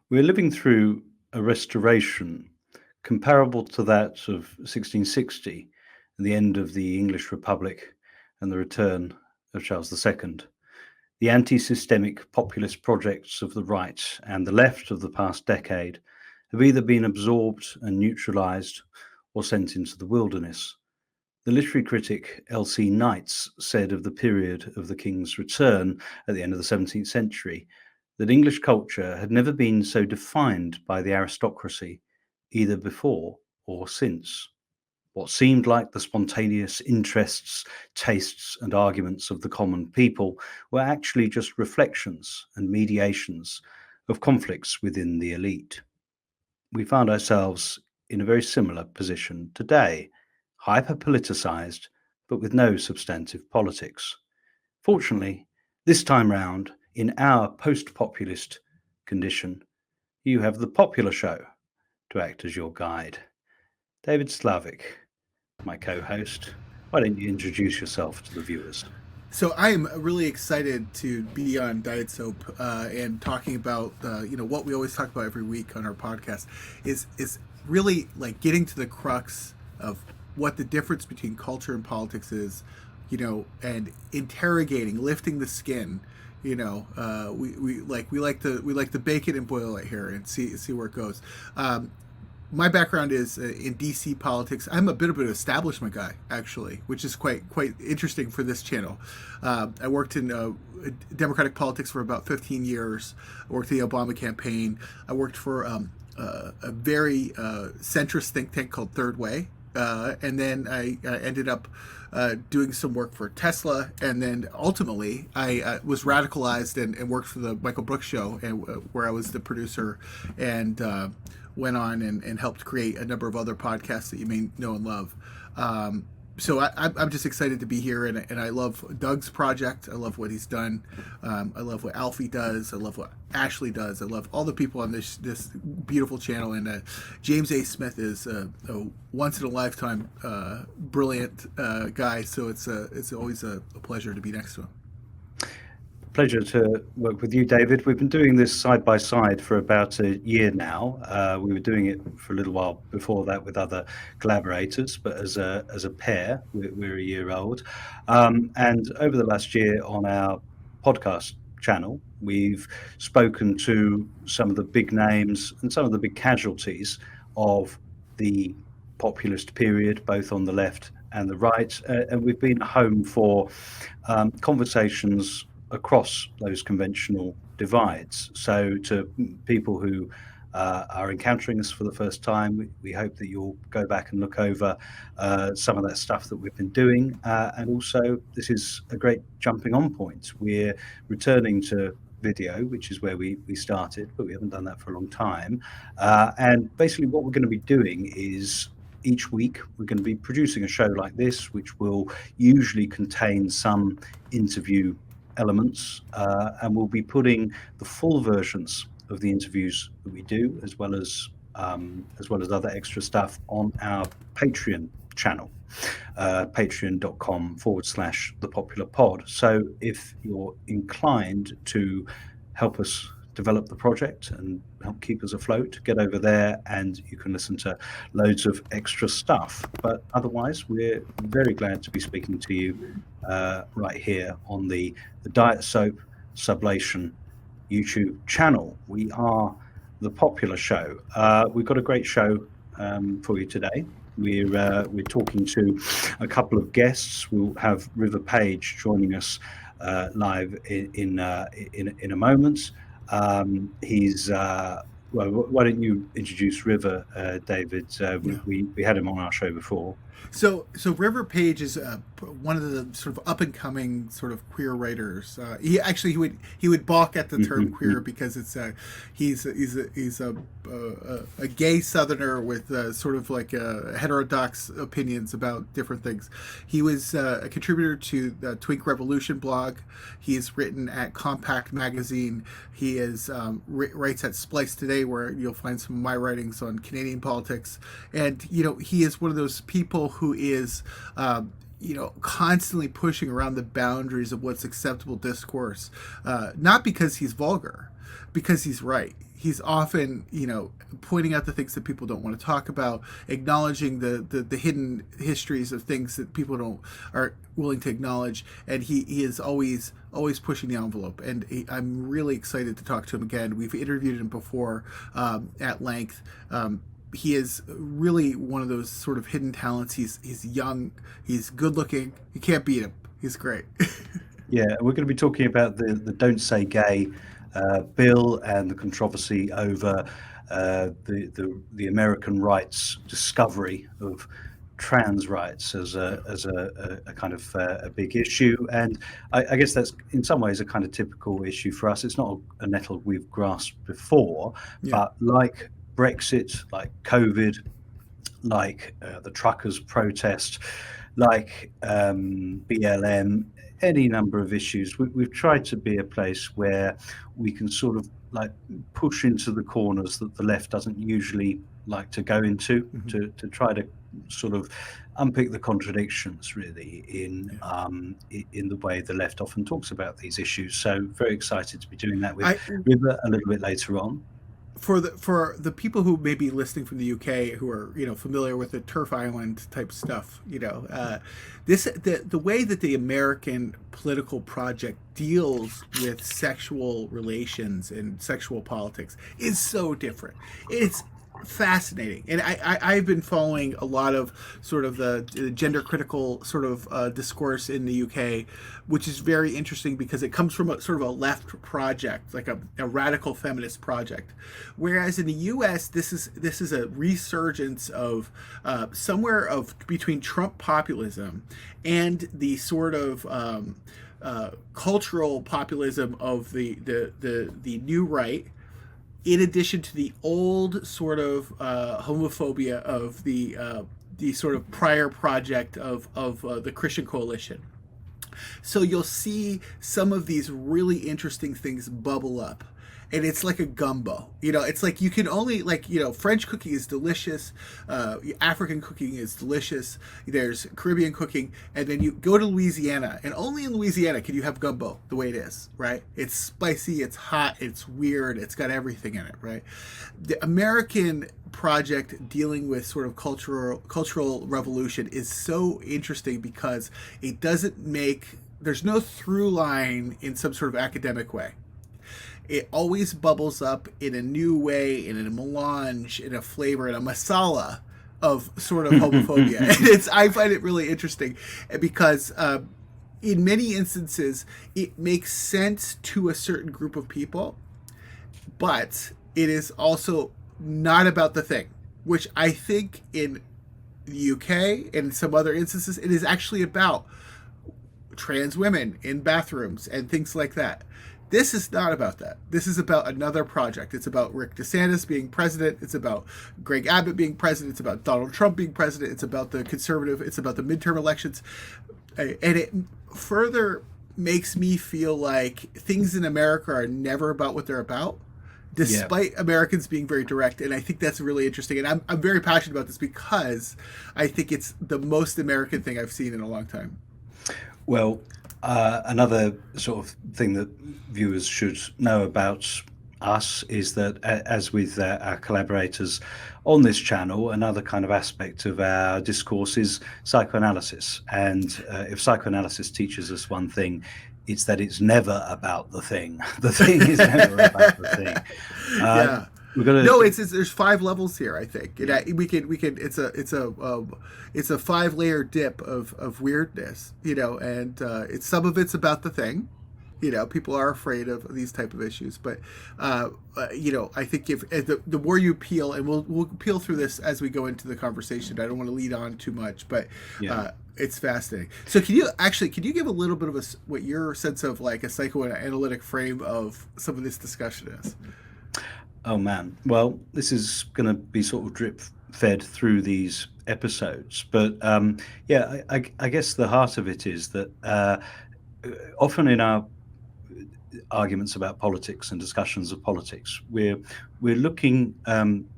We're living through a restoration comparable to that of 1660 and the end of the English Republic and the return of Charles II. The anti-systemic populist projects of the right and the left of the past decade have either been absorbed and neutralized or sent into the wilderness. The literary critic L.C. Knights said of the period of the King's return at the end of the 17th century that English culture had never been so defined by the aristocracy, either before or since. What seemed like the spontaneous interests, tastes, and arguments of the common people were actually just reflections and mediations of conflicts within the elite. We found ourselves in a very similar position today, hyper politicized, but with no substantive politics. Fortunately, this time round, in our post populist condition, you have the popular show to act as your guide. David Slavick, my co host, why don't you introduce yourself to the viewers? So I am really excited to be on Diet Soap and talking about what we always talk about every week on our podcast is really like getting to the crux of what the difference between culture and politics is, and interrogating, lifting the skin. We like to bake it and boil it here and see where it goes. My background is in DC politics. I'm a bit of an establishment guy, actually, which is quite interesting for this channel. I worked in Democratic politics for about 15 years. I worked in the Obama campaign. I worked for a very centrist think tank called Third Way. And then I ended up doing some work for Tesla. And then ultimately, I was radicalized and worked for the Michael Brooks Show, where I was the producer and went on and helped create a number of other podcasts that you may know and love. So I'm just excited to be here, and I love Doug's project. I love what he's done. I love what Alfie does. I love what Ashley does. I love all the people on this beautiful channel. And James A. Smith is a once in a lifetime brilliant guy. So it's always a pleasure to be next to him. Pleasure to work with you, David. We've been doing this side by side for about a year now. We were doing it for a little while before that with other collaborators, but as a pair, we're a year old. And over the last year on our podcast channel, we've spoken to some of the big names and some of the big casualties of the populist period, both on the left and the right. And we've been home for conversations across those conventional divides. So to people who are encountering us for the first time, we hope that you'll go back and look over some of that stuff that we've been doing. And also, this is a great jumping on point. We're returning to video, which is where we started, but we haven't done that for a long time. And basically what we're going to be doing is each week we're going to be producing a show like this, which will usually contain some interview elements, and we'll be putting the full versions of the interviews that we do, as well as other extra stuff on our Patreon channel, patreon.com/thepopularpod. So if you're inclined to help us develop the project and help keep us afloat, get over there and you can listen to loads of extra stuff. But otherwise, we're very glad to be speaking to you right here on the Diet Soap Sublation YouTube channel. We are the popular show. We've got a great show for you today. We're talking to a couple of guests. We'll have River Page joining us live in a moment. He's well, why don't you introduce River, David? We had him on our show before. So River Page is one of the sort of up and coming sort of queer writers. He would balk at the term queer because it's he's a gay Southerner with sort of like heterodox opinions about different things. He was a contributor to the Twink Revolution blog. He has written at Compact magazine. He is writes at Splice Today, where you'll find some of my writings on Canadian politics. And he is one of those people who is constantly pushing around the boundaries of what's acceptable discourse, not because he's vulgar, because he's right. He's often, pointing out the things that people don't want to talk about, acknowledging the hidden histories of things that people don't are willing to acknowledge, and he is always pushing the envelope. And I'm really excited to talk to him again. We've interviewed him before at length. He is really one of those sort of hidden talents. He's young, he's good looking. You can't beat him. He's great. Yeah, we're going to be talking about the Don't Say Gay bill and the controversy over the American rights discovery of trans rights as a kind of a big issue. And I guess that's in some ways a kind of typical issue for us. It's not a nettle we've grasped before, but like Brexit, like COVID, like the truckers' protest, like BLM, any number of issues, we've tried to be a place where we can sort of like push into the corners that the left doesn't usually like to go into, to try to sort of unpick the contradictions really in the way the left often talks about these issues. So very excited to be doing that with River a little bit later on. For the people who may be listening from the UK who are familiar with the Turf Island type stuff, the way that the American political project deals with sexual relations and sexual politics is so different. It's fascinating, and I've been following a lot of sort of the gender critical sort of discourse in the UK, which is very interesting because it comes from a sort of a left project, like a radical feminist project, whereas in the US this is a resurgence of somewhere of between Trump populism and the sort of cultural populism of the new right, in addition to the old sort of homophobia of the sort of prior project of the Christian Coalition. So you'll see some of these really interesting things bubble up. And it's like a gumbo. It's like you can only, French cooking is delicious. African cooking is delicious. There's Caribbean cooking. And then you go to Louisiana. And only in Louisiana can you have gumbo the way it is, right? It's spicy. It's hot. It's weird. It's got everything in it, right? The American project dealing with sort of cultural revolution is so interesting because it doesn't there's no through line in some sort of academic way. It always bubbles up in a new way, in a melange, in a flavor, in a masala of sort of homophobia. And I find it really interesting because in many instances, it makes sense to a certain group of people, but it is also not about the thing, which I think in the UK and some other instances, it is actually about trans women in bathrooms and things like that. This is not about that. This is about another project. It's about Rick DeSantis being president. It's about Greg Abbott being president. It's about Donald Trump being president. It's about the conservative. It's about the midterm elections. And it further makes me feel like things in America are never about what they're about, despite Americans being very direct. And I think that's really interesting. And I'm very passionate about this because I think it's the most American thing I've seen in a long time. Well, another sort of thing that viewers should know about us is that, as with our collaborators on this channel, another kind of aspect of our discourse is psychoanalysis. And if psychoanalysis teaches us one thing, it's that it's never about the thing. The thing is never about the thing. There's 5 levels here, I think. We can. It's a 5-layer dip of weirdness, and some of it's about the thing. People are afraid of these type of issues, but I think if the more you peel, and we'll peel through this as we go into the conversation. I don't want to lead on too much, but it's fascinating. So can you give a little bit of what your sense of like a psychoanalytic frame of some of this discussion is? Oh man, well, this is going to be sort of drip fed through these episodes, but I guess the heart of it is that often in our arguments about politics and discussions of politics, we're looking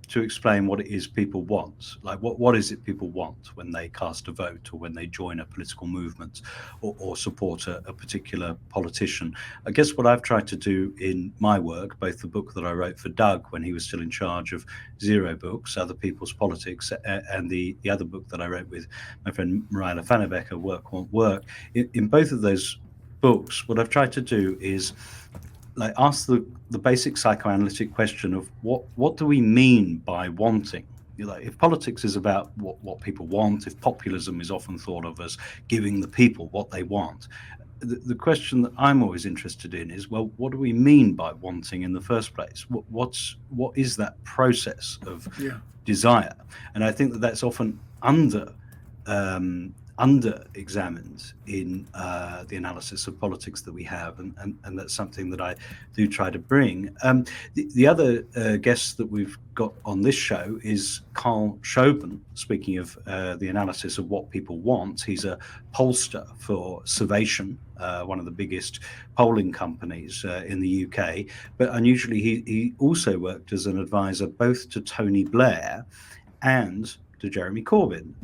to explain what it is people want. Like, what is it people want when they cast a vote or when they join a political movement or support a particular politician? I guess what I've tried to do in my work, both the book that I wrote for Doug when he was still in charge of Zero Books, Other People's Politics, and the other book that I wrote with my friend Mariah Fannebecker, Work Won't Work. In both of those books, what I've tried to do is like ask the basic psychoanalytic question of what do we mean by wanting? Like, if politics is about what people want, if populism is often thought of as giving the people what they want, the question that I'm always interested in is, well, what do we mean by wanting in the first place? What is that process of desire? And I think that that's often under examined in the analysis of politics that we have, and that's something that I do try to bring. The other guest that we've got on this show is Carl Shoben, speaking of the analysis of what people want. He's a pollster for Survation, one of the biggest polling companies in the UK, but unusually he also worked as an advisor both to Tony Blair and to Jeremy Corbyn.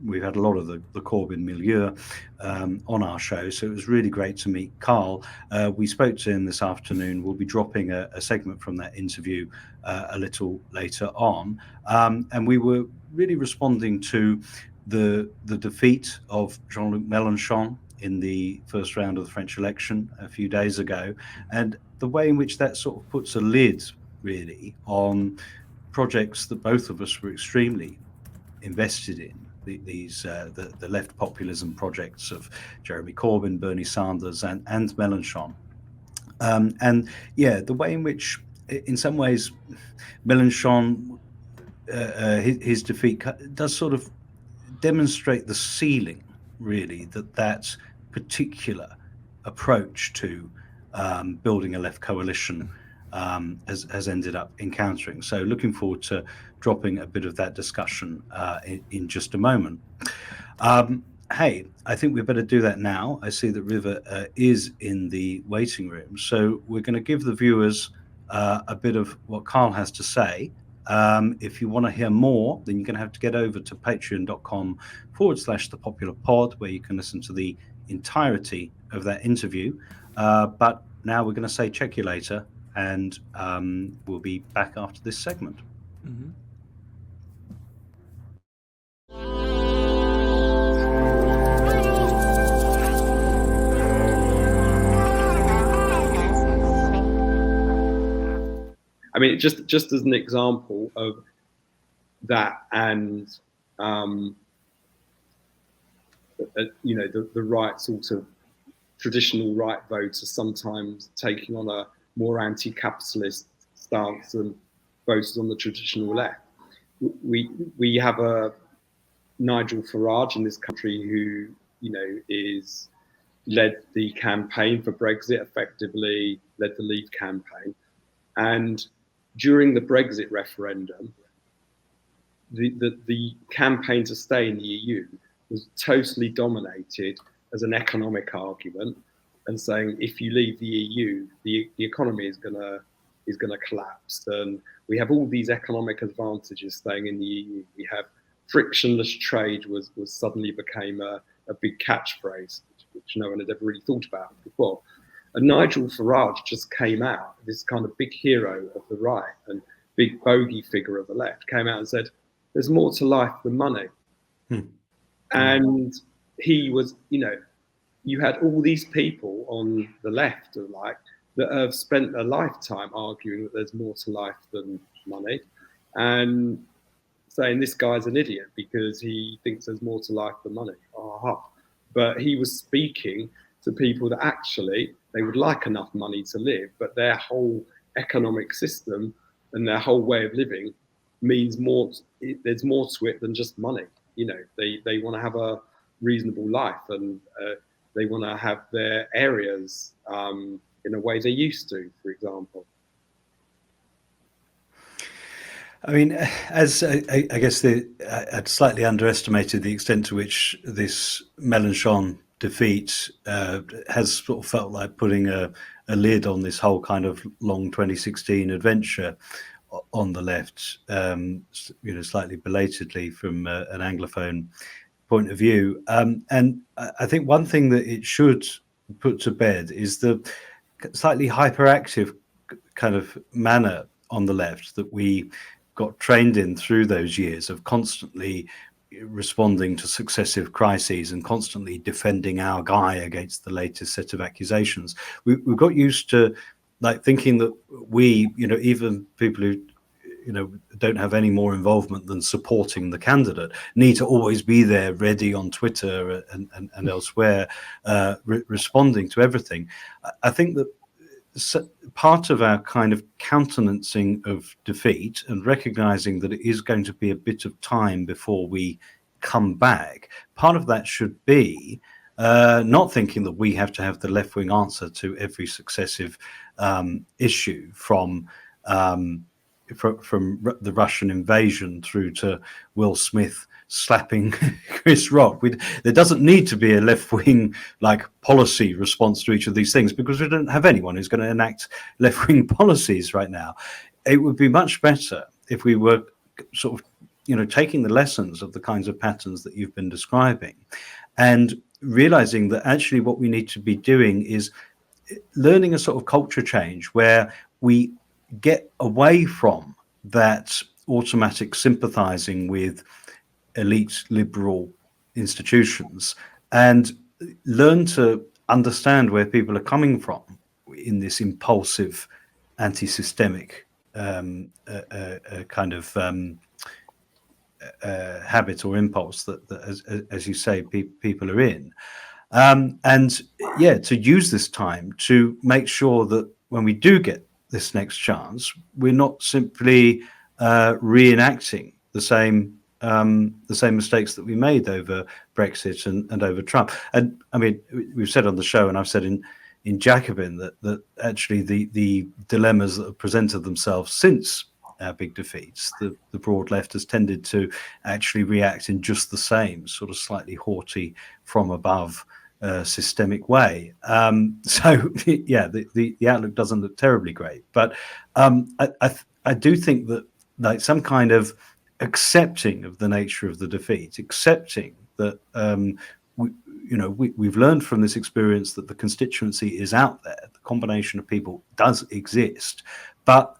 We've had a lot of the Corbyn milieu on our show, so it was really great to meet Carl. We spoke to him this afternoon. We'll be dropping a segment from that interview a little later on, and we were really responding to the defeat of Jean-Luc Mélenchon in the first round of the French election a few days ago, and the way in which that sort of puts a lid really on projects that both of us were extremely invested in, the left populism projects of Jeremy Corbyn, Bernie Sanders, and Mélenchon, and the way in which, in some ways, Mélenchon, his defeat does sort of demonstrate the ceiling, really, that particular approach to building a left coalition has ended up encountering. So looking forward to dropping a bit of that discussion in just a moment. Hey, I think we better do that now. I see that River is in the waiting room. So we're going to give the viewers a bit of what Carl has to say. If you want to hear more, then you're going to have to get over to patreon.com/thepopulapod, where you can listen to the entirety of that interview. But now we're going to say check you later, and we'll be back after this segment. Mm-hmm. I mean, just as an example of that, and the right sort of traditional right voters sometimes taking on a more anti-capitalist stance than voters on the traditional left. We have a Nigel Farage in this country who, is led the campaign for Brexit, effectively led the Leave campaign, and during the Brexit referendum, the campaign to stay in the EU was totally dominated as an economic argument, and saying if you leave the EU, the economy is gonna collapse, and we have all these economic advantages staying in the EU. We have frictionless trade was suddenly became a big catchphrase, which no one had ever really thought about before. And Nigel Farage just came out, this kind of big hero of the right and big bogey figure of the left, came out and said, there's more to life than money. And he was, you had all these people on the left that have spent a lifetime arguing that there's more to life than money, and saying this guy's an idiot because he thinks there's more to life than money. But he was speaking to people that actually they would like enough money to live, but their whole economic system and their whole way of living means more. There's more to it than just money. They want to have a reasonable life, and they want to have their areas in a way they used to, for example. I mean, as I guess I'd slightly underestimated the extent to which this Mélenchon defeat has sort of felt like putting a lid on this whole kind of long 2016 adventure on the left, slightly belatedly from an Anglophone point of view. And I think one thing that it should put to bed is the slightly hyperactive kind of manner on the left that we got trained in through those years of constantly responding to successive crises and constantly defending our guy against the latest set of accusations. We've got used to like thinking that we, even people who don't have any more involvement than supporting the candidate need to always be there ready on Twitter and elsewhere, responding to everything. I think that part of our kind of countenancing of defeat and recognizing that it is going to be a bit of time before we come back, part of that should be not thinking that we have to have the left-wing answer to every successive issue from the Russian invasion through to Will Smith slapping Chris Rock. There doesn't need to be a left-wing like policy response to each of these things, because we don't have anyone who's going to enact left-wing policies right now. It would be much better if we were sort of, taking the lessons of the kinds of patterns that you've been describing and realizing that actually what we need to be doing is learning a sort of culture change where we get away from that automatic sympathizing with elite liberal institutions and learn to understand where people are coming from in this impulsive anti-systemic kind of habit or impulse that as you say, people are in. And yeah, to use this time to make sure that when we do get this next chance, we're not simply reenacting the same mistakes that we made over Brexit and over Trump. And I mean, we've said on the show, and I've said in Jacobin that actually the dilemmas that have presented themselves since our big defeats, the broad left has tended to actually react in just the same sort of slightly haughty, from above, systemic way. So yeah, the outlook doesn't look terribly great, but I do think that like some kind of accepting of the nature of the defeat, accepting that we've learned from this experience that the constituency is out there, the combination of people does exist, but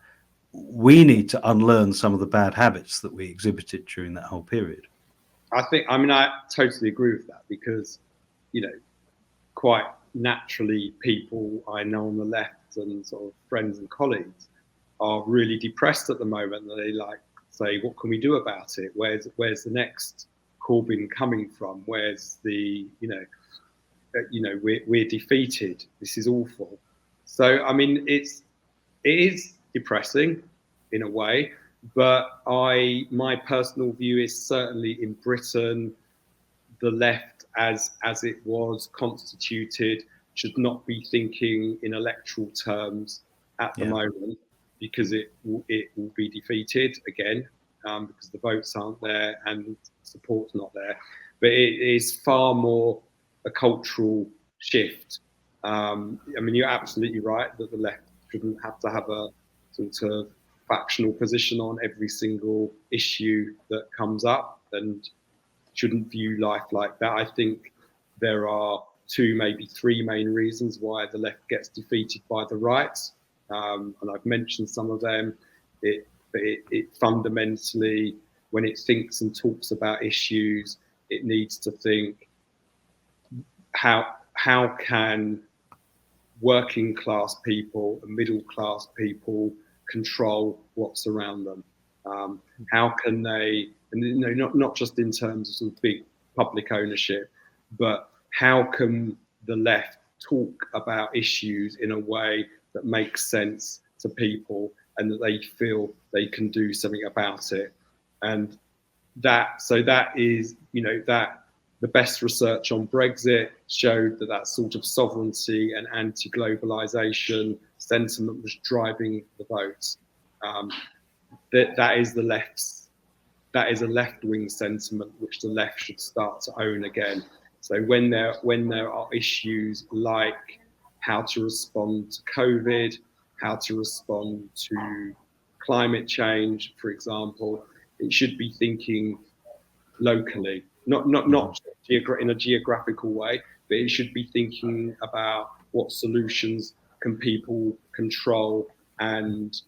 we need to unlearn some of the bad habits that we exhibited during that whole period. I totally agree with that, because, quite naturally people I know on the left and sort of friends and colleagues are really depressed at the moment, and they say, what can we do about it? Where's the next Corbyn coming from? Where's the, we're defeated. This is awful. So, I mean, it is depressing in a way, but my personal view is certainly in Britain, the left as it was constituted should not be thinking in electoral terms at the moment, because it will be defeated again, because the votes aren't there and support's not there. But it is far more a cultural shift. I mean, you're absolutely right that the left shouldn't have to have a sort of factional position on every single issue that comes up, and shouldn't view life like that. I think there are 2, maybe 3 main reasons why the left gets defeated by the right, and I've mentioned some of them. It fundamentally, when it thinks and talks about issues, it needs to think how can working class people and middle class people control what's around them? How can they, and not just in terms of sort of big public ownership, but how can the left talk about issues in a way that makes sense to people and that they feel they can do something about it? And that is, that the best research on Brexit showed that sort of sovereignty and anti-globalization sentiment was driving the votes. That is the left's. That is a left-wing sentiment which the left should start to own again. So when there are issues like how to respond to COVID, how to respond to climate change, for example, it should be thinking locally, not in a geographical way, but it should be thinking about what solutions can people control and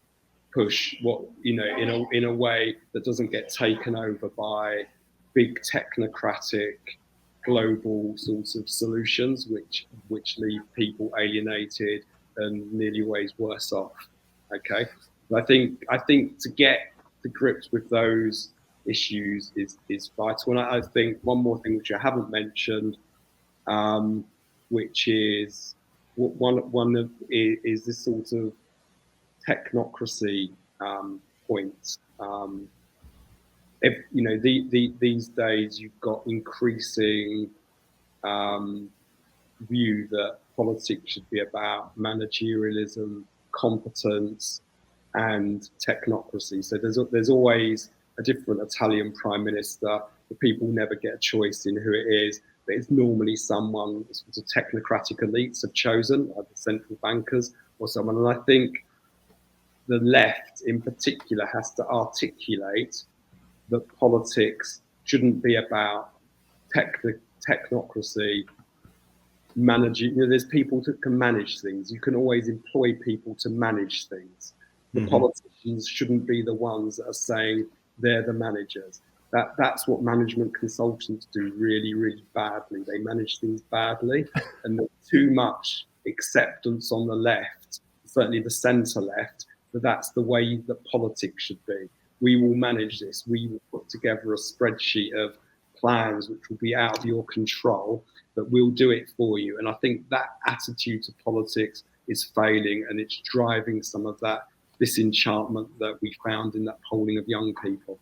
push, what, you know, in a way that doesn't get taken over by big technocratic global sorts of solutions, which leave people alienated and nearly always worse off. Okay, but I think to get to grips with those issues is vital. And I think one more thing which I haven't mentioned, which is is this sort of technocracy point. If you know, these days you've got increasing view that politics should be about managerialism, competence, and technocracy. So there's always a different Italian prime minister. The people never get a choice in who it is, but it's normally someone the technocratic elites have chosen, like the central bankers or someone. And I think the left in particular has to articulate that politics shouldn't be about technocracy, managing. You know, there's people that can manage things. You can always employ people to manage things. The politicians shouldn't be the ones that are saying they're the managers. That's what management consultants do really, really badly. They manage things badly, and there's too much acceptance on the left, certainly the centre left, that that's the way that politics should be. We will manage this. We will put together a spreadsheet of plans which will be out of your control, but we'll do it for you. And I think that attitude to politics is failing, and it's driving some of that disenchantment that we found in that polling of young people.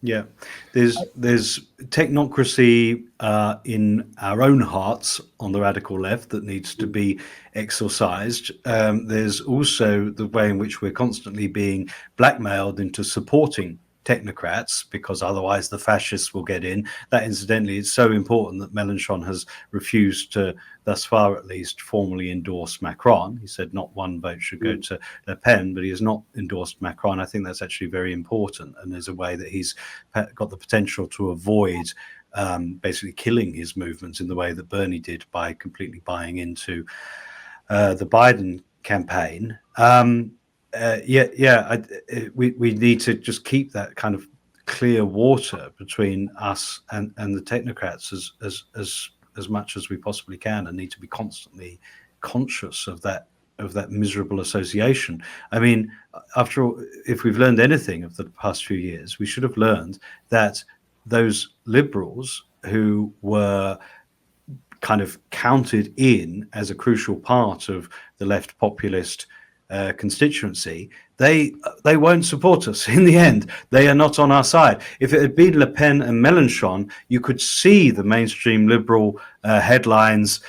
Yeah, there's technocracy in our own hearts on the radical left that needs to be exorcised. There's also the way in which we're constantly being blackmailed into supporting technocrats, because otherwise the fascists will get in. That, incidentally, is so important that Mélenchon has refused to, thus far at least, formally endorse Macron. He said not one vote should go to Le Pen, but he has not endorsed Macron. I think that's actually very important, and there's a way that he's got the potential to avoid basically killing his movements in the way that Bernie did by completely buying into the Biden campaign. We need to just keep that kind of clear water between us and the technocrats as much as we possibly can, and need to be constantly conscious of that miserable association. I mean, after all, if we've learned anything of the past few years, we should have learned that those liberals who were kind of counted in as a crucial part of the left populist constituency, they won't support us in the end. They are not on our side. If it had been Le Pen and Mélenchon, you could see the mainstream liberal headlines.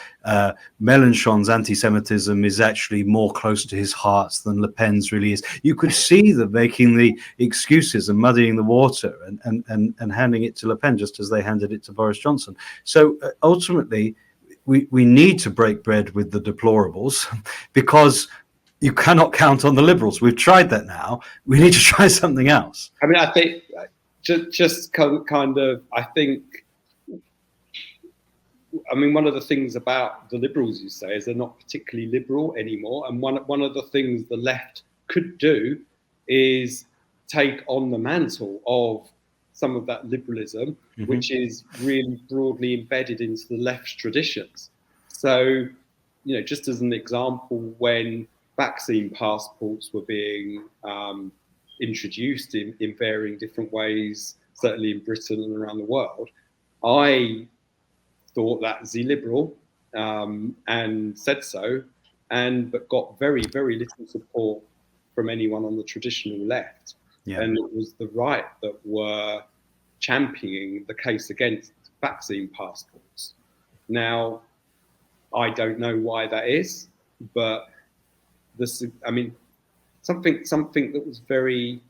Mélenchon's anti-Semitism is actually more close to his heart than Le Pen's really is. You could see them making the excuses and muddying the water and handing it to Le Pen just as they handed it to Boris Johnson. So ultimately, we need to break bread with the deplorables, because you cannot count on the liberals. We've tried that now. We need to try something else. I mean, I think just kind of, I think, I mean, one of the things about the liberals, you say, is they're not particularly liberal anymore. And one of the things the left could do is take on the mantle of some of that liberalism, which is really broadly embedded into the left's traditions. So, you know, just as an example, when vaccine passports were being introduced in varying different ways, certainly in Britain and around the world, I thought that was illiberal and said so, but got very, very little support from anyone on the traditional left. Yeah. And it was the right that were championing the case against vaccine passports. Now, I don't know why that is, but I mean, something that was very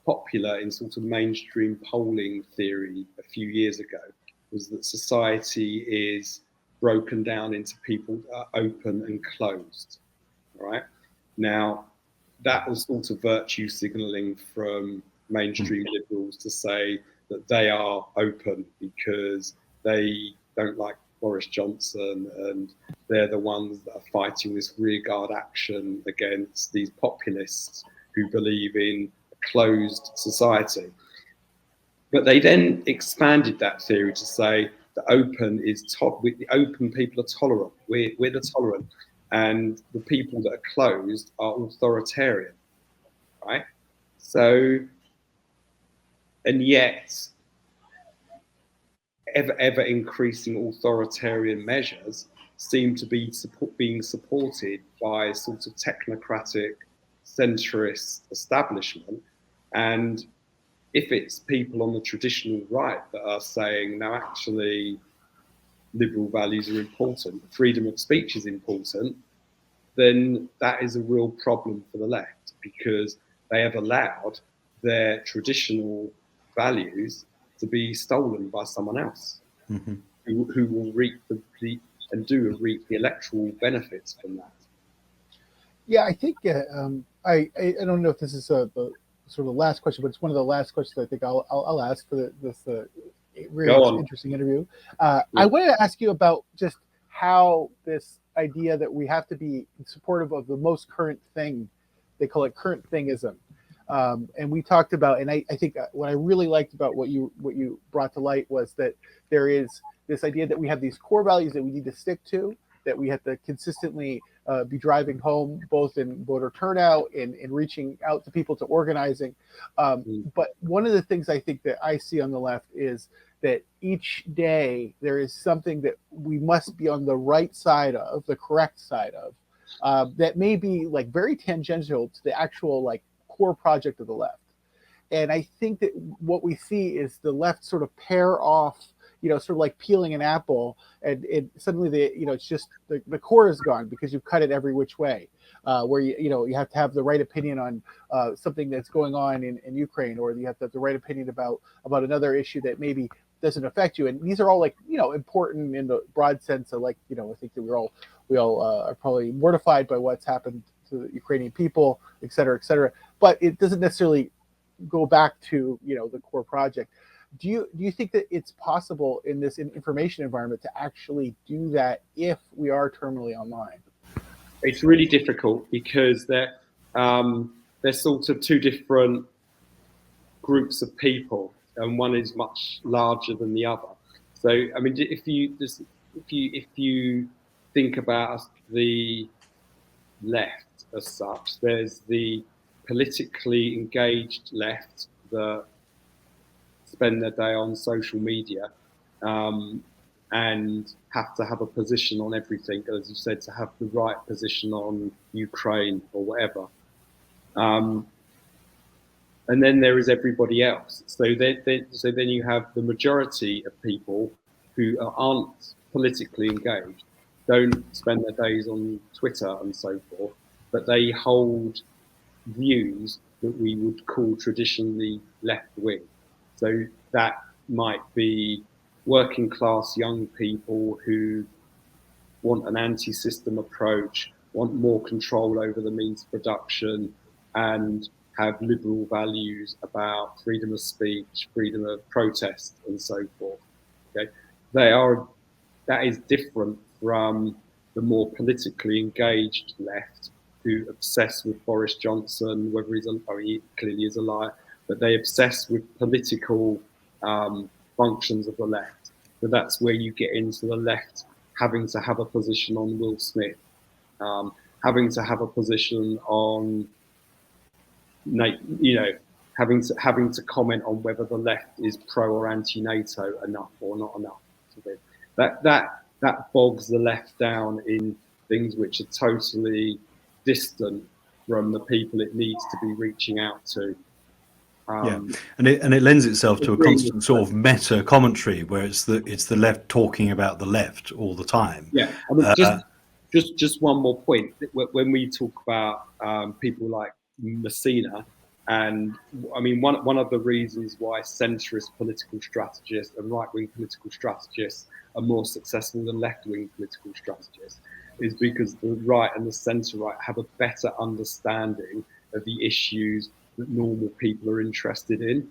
popular in sort of mainstream polling theory a few years ago was that society is broken down into people that are open and closed. All right. Now, that was sort of virtue signalling from mainstream liberals to say that they are open because they don't like Boris Johnson and they're the ones that are fighting this rearguard action against these populists who believe in a closed society. But they then expanded that theory to say that the open people are tolerant. We're the tolerant, and the people that are closed are authoritarian, right? So, and yet, ever increasing authoritarian measures seem to be being supported by sort of technocratic, centrist establishment, and if it's people on the traditional right that are saying, no, actually, liberal values are important, freedom of speech is important, then that is a real problem for the left and they have allowed their traditional values to be stolen by someone else who will reap the electoral benefits from that. Yeah, I think I don't know if this is the sort of the last question, but it's one of the last questions I think I'll ask for this really interesting interview. I wanted to ask you about just how this idea that we have to be supportive of the most current thing, they call it current thingism. And we talked about, and I think what I really liked about what you brought to light was that there is this idea that we have these core values that we need to stick to, that we have to consistently be driving home, both in voter turnout and in reaching out to people, to organizing. But one of the things I think that I see on the left is that each day there is something that we must be on the right side of, the correct side of, that may be like very tangential to the actual like core project of the left. And I think that what we see is the left sort of pair off, sort of like peeling an apple, and suddenly it's just the core is gone because you've cut it every which way. Where you have to have the right opinion on something that's going on in Ukraine, or you have to have the right opinion about another issue that maybe doesn't affect you. And these are all like important in the broad sense of like I think that we all are probably mortified by what's happened to the Ukrainian people, et cetera, et cetera. But it doesn't necessarily go back to the core project. Do you think that it's possible in this information environment to actually do that if we are terminally online? It's really difficult because they're sort of two different groups of people, and one is much larger than the other. So, I mean, if you think about the left as such, there's the politically engaged left that spend their day on social media and have to have a position on everything, as you said, to have the right position on Ukraine or whatever. And then there is everybody else. So then you have the majority of people who aren't politically engaged, don't spend their days on Twitter and so forth, but they hold views that we would call traditionally left-wing. So that might be working class young people who want an anti-system approach, want more control over the means of production, and have liberal values about freedom of speech, freedom of protest, and so forth. Okay, that is different from the more politically engaged left, who obsess with Boris Johnson, whether he clearly is a liar, but they obsess with political functions of the left. So that's where you get into the left having to have a position on Will Smith, having to have a position on, having to comment on whether the left is pro or anti-NATO enough or not enough. So that bogs the left down in things which are totally distant from the people it needs to be reaching out to. And it lends itself to a constant sort of meta commentary where it's the left talking about the left all the time. Yeah, I mean, just one more point. When we talk about people like Messina, and I mean one of the reasons why centrist political strategists and right-wing political strategists are more successful than left-wing political strategists is because the right and the centre right have a better understanding are the issues that normal people are interested in,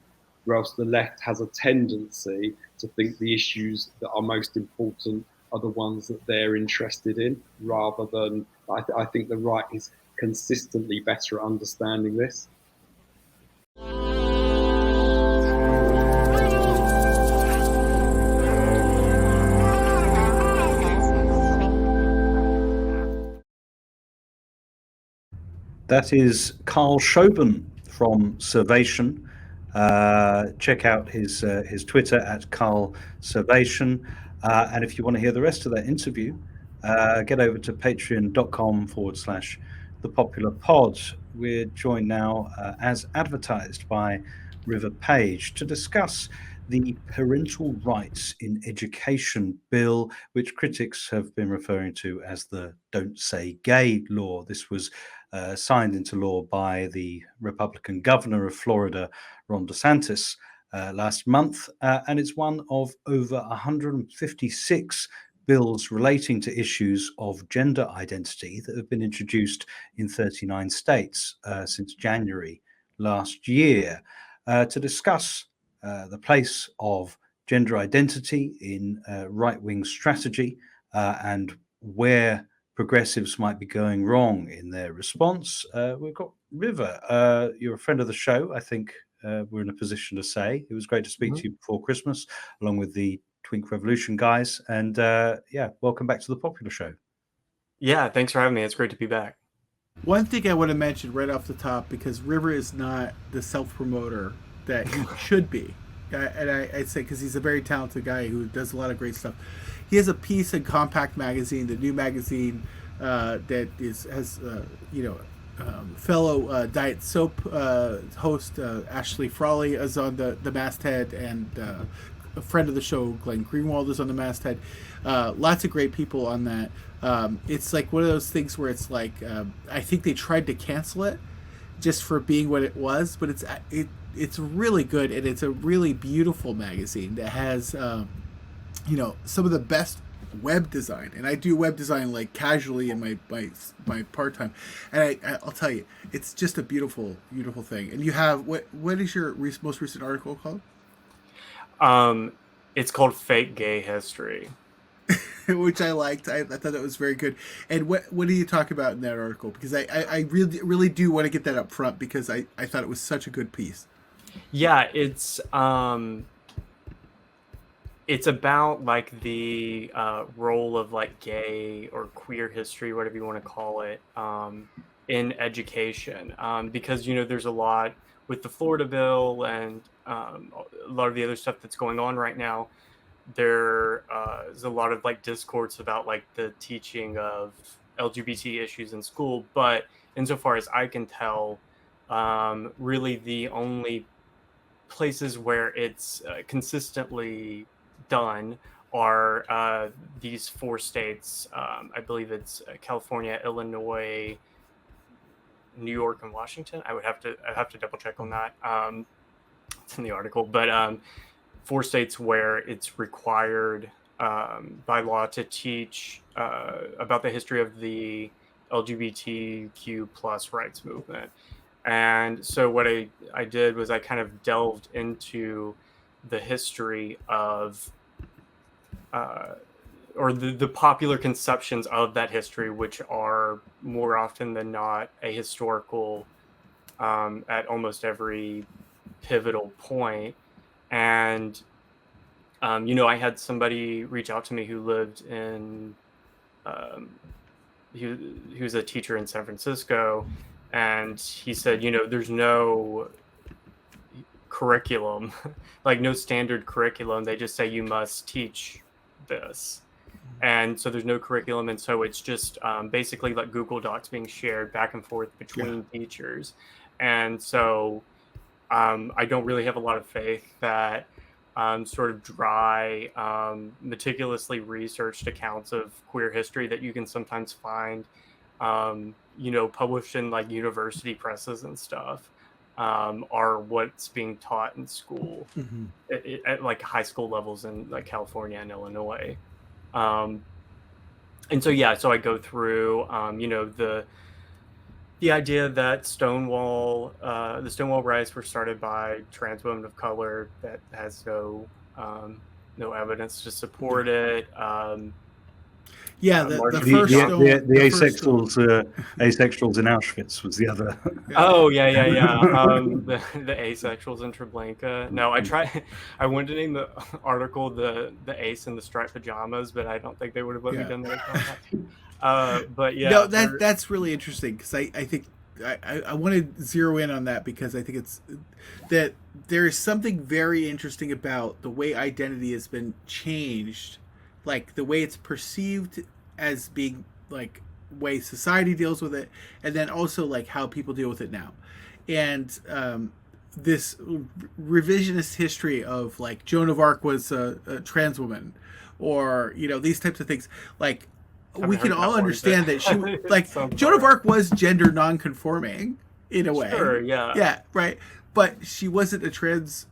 whilst the left has a tendency to think the issues that are most important are the ones that they're interested in, rather than, I think the right is consistently better at understanding this. That is Carl Shobin from Survation. Check out his Twitter at Carl Survation. And if you want to hear the rest of that interview, get over to patreon.com/The Popular Pod. We're joined now, as advertised, by River Page to discuss the Parental Rights in Education Bill, which critics have been referring to as the Don't Say Gay law. This was signed into law by the Republican governor of Florida, Ron DeSantis, last month, and it's one of over 156 bills relating to issues of gender identity that have been introduced in 39 states since January last year. To discuss the place of gender identity in right-wing strategy and where progressives might be going wrong in their response, we've got River. You're a friend of the show, I think we're in a position to say. It was great to speak to you before Christmas, along with the Twink Revolution guys. And yeah, welcome back to the Popular Show. Yeah, thanks for having me. It's great to be back. One thing I want to mention right off the top, because River is not the self-promoter that he should be. And I'd say, because he's a very talented guy who does a lot of great stuff. He has a piece in Compact Magazine, the new magazine that has fellow Diet Soap host Ashley Frawley is on the masthead, and a friend of the show, Glenn Greenwald, is on the masthead. Lots of great people on that. It's like one of those things where it's like, I think they tried to cancel it just for being what it was, but it's really good, and it's a really beautiful magazine that has some of the best web design. And I do web design like casually in my part-time, and I'll tell you, it's just a beautiful thing. And you have what is your most recent article called? It's called Fake Gay History. Which I liked. I thought that was very good. And what do you talk about in that article? Because I really do want to get that up front, because I thought it was such a good piece. Yeah, it's about like the role of like gay or queer history, whatever you want to call it, in education. Because there's a lot with the Florida bill and a lot of the other stuff that's going on right now. There is a lot of like discourse about like the teaching of LGBT issues in school, but insofar as I can tell, really the only places where it's consistently done are these 4 states. I believe it's California, Illinois, New York, and Washington. I have to double check on that. It's in the article, but 4 states where it's required by law to teach about the history of the LGBTQ plus rights movement. And so what I did was I kind of delved into the history of or the popular conceptions of that history, which are more often than not ahistorical at almost every pivotal point. And I had somebody reach out to me who lived in he was a teacher in San Francisco, and he said, there's no curriculum, like no standard curriculum. They just say you must teach this. And so there's no curriculum. And so it's just basically like Google Docs being shared back and forth between teachers. And so I don't really have a lot of faith that sort of dry, meticulously researched accounts of queer history that you can sometimes find, published in like university presses and stuff, are what's being taught in school at like high school levels in like California and Illinois. And so I go through, the idea that the Stonewall riots were started by trans women of color that has no evidence to support it. Yeah, the first the asexuals in Auschwitz was the other. Oh yeah. The asexuals in Treblinka. No, I wanted to name the article the ace in the striped pajamas, but I don't think they would have let me done that. But yeah, no, that's really interesting because I think I want to zero in on that because I think it's that there is something very interesting about the way identity has been changed, like the way it's perceived as being like way society deals with it, and then also like how people deal with it now, and this revisionist history of like Joan of Arc was a trans woman, or these types of things like. We can all understand that she like Joan of Arc was gender non-conforming in a way. Sure, yeah. Yeah, right. But she wasn't a trans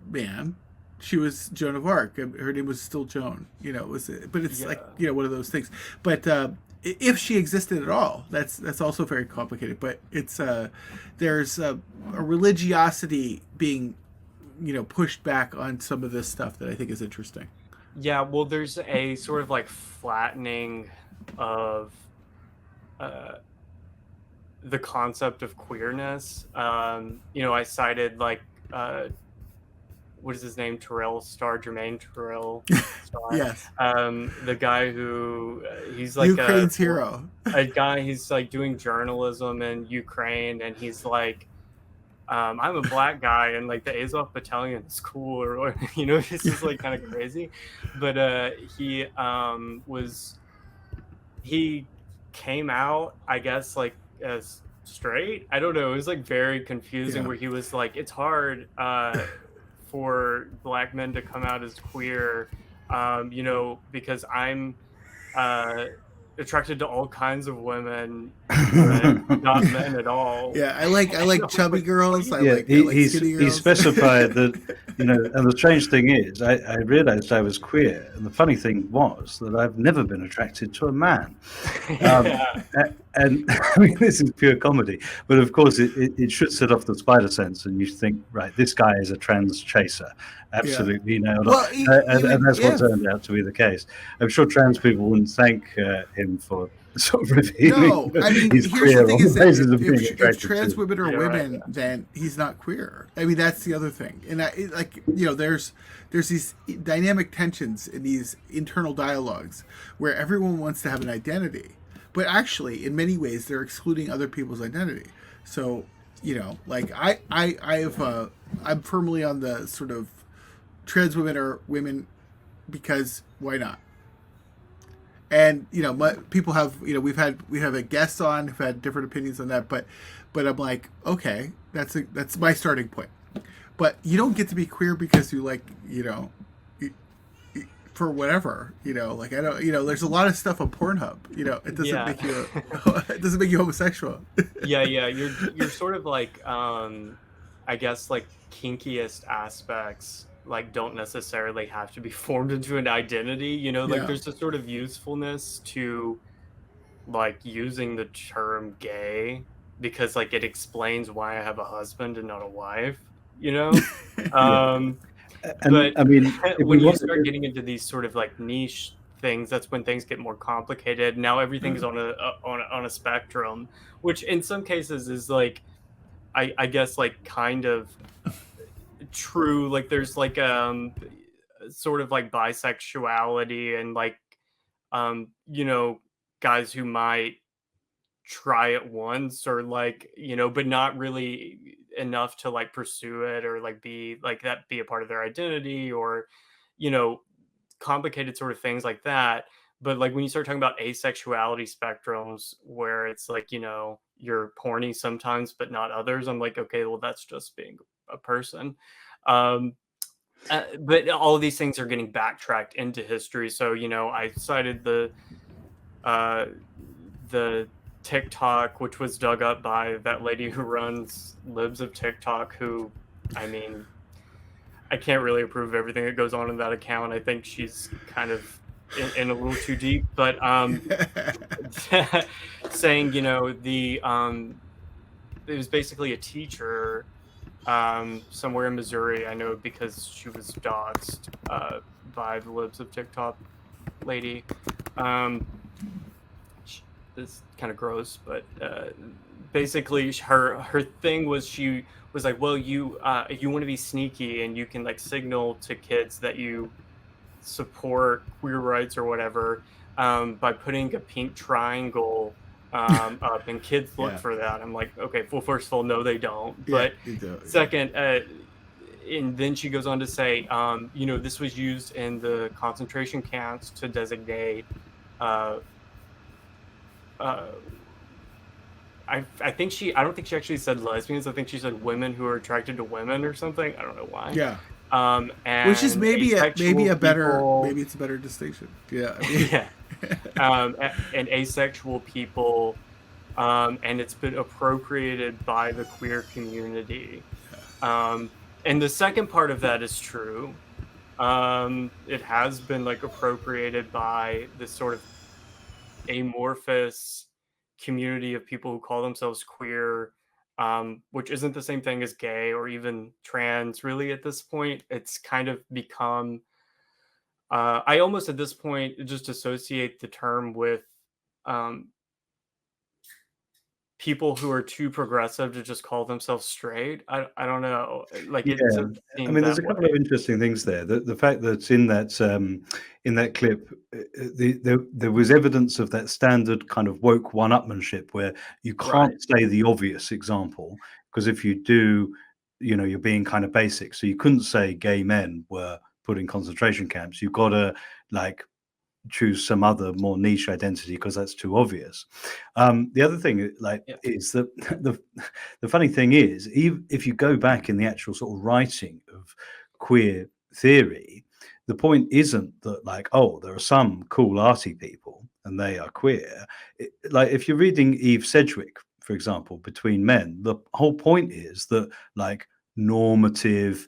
man. She was Joan of Arc. Her name was still Joan. But it's like one of those things. But if she existed at all, that's also very complicated. But it's there's a religiosity being pushed back on some of this stuff that I think is interesting. Yeah, well, there's a sort of like flattening of the concept of queerness. I cited like what is his name? Jermaine Terrell Star. Yes. The guy who he's like Ukraine's hero. A guy, he's like doing journalism in Ukraine, and he's like, I'm a black guy, and like the Azov battalion is cool, or this is like kind of crazy. But he came out, I guess, like as straight. I don't know. It was like very confusing. Where he was like, it's hard for black men to come out as queer, because I'm attracted to all kinds of women, not men at all. Yeah, I like chubby girls. I like skinny girls. He specified that, and the strange thing is, I realized I was queer, and the funny thing was that I've never been attracted to a man. And I mean, this is pure comedy, but of course it should set off the spider sense, and you think, right, this guy is a trans chaser. Absolutely nailed it. And that's what turned out to be the case. I'm sure trans people wouldn't thank him for sort of revealing. No, I mean, here's the thing: is that if trans women are women, then he's not queer. I mean, that's the other thing. And there's these dynamic tensions in these internal dialogues where everyone wants to have an identity, but actually, in many ways, they're excluding other people's identity. So, like I'm firmly on the sort of trans women are women because why not? And people have we have a guest on who've had different opinions on that, but I'm like, okay, that's my starting point. But you don't get to be queer because you like for whatever like I don't there's a lot of stuff on Pornhub. It doesn't make you it doesn't make you homosexual. You're sort of like I guess like kinkiest aspects like don't necessarily have to be formed into an identity, there's a sort of usefulness to like using the term gay because like it explains why I have a husband and not a wife, but I mean, when you start getting into these sort of like niche things, that's when things get more complicated. Now everything's on a spectrum, which in some cases is like I guess like kind of true. Like there's like sort of like bisexuality and like guys who might try it once or like but not really enough to like pursue it or like be like that be a part of their identity or complicated sort of things like that. But like when you start talking about asexuality spectrums where it's like you're horny sometimes but not others, I'm like, okay, well that's just being a person. But all of these things are getting backtracked into history. So I cited the TikTok, which was dug up by that lady who runs Libs of TikTok, who, I mean, I can't really approve of everything that goes on in that account. I think she's kind of in a little too deep, but saying it was basically a teacher somewhere in Missouri. I know because she was doxxed by the libs of TikTok lady. It's kind of gross, but basically her thing was she was like, well, you want to be sneaky and you can like signal to kids that you support queer rights or whatever by putting a pink triangle up, and kids look for that. I'm like, okay, well, first of all, no, they don't. But second, and then she goes on to say, this was used in the concentration camps to designate. I don't think she actually said lesbians. I think she said women who are attracted to women or something. I don't know why. Yeah. And which is maybe a better people, maybe it's a better distinction. Yeah. Yeah. And asexual people, and it's been appropriated by the queer community. And the second part of that is true. It has been like appropriated by this sort of amorphous community of people who call themselves queer, which isn't the same thing as gay or even trans really at this point. It's kind of become I almost at this point just associate the term with people who are too progressive to just call themselves straight. I don't know. Like Yeah, I mean, there's a couple of interesting things there. The fact that in that clip, there was evidence of that standard kind of woke one-upmanship where you can't say the obvious example, because if you do, you're being kind of basic. So you couldn't say gay men were put in concentration camps. You've got to like choose some other more niche identity because that's too obvious. The other thing is that the funny thing is, even if you go back in the actual sort of writing of queer theory, the point isn't that like, oh, there are some cool arty people and they are queer. Like if you're reading Eve Sedgwick, for example, Between Men, the whole point is that like normative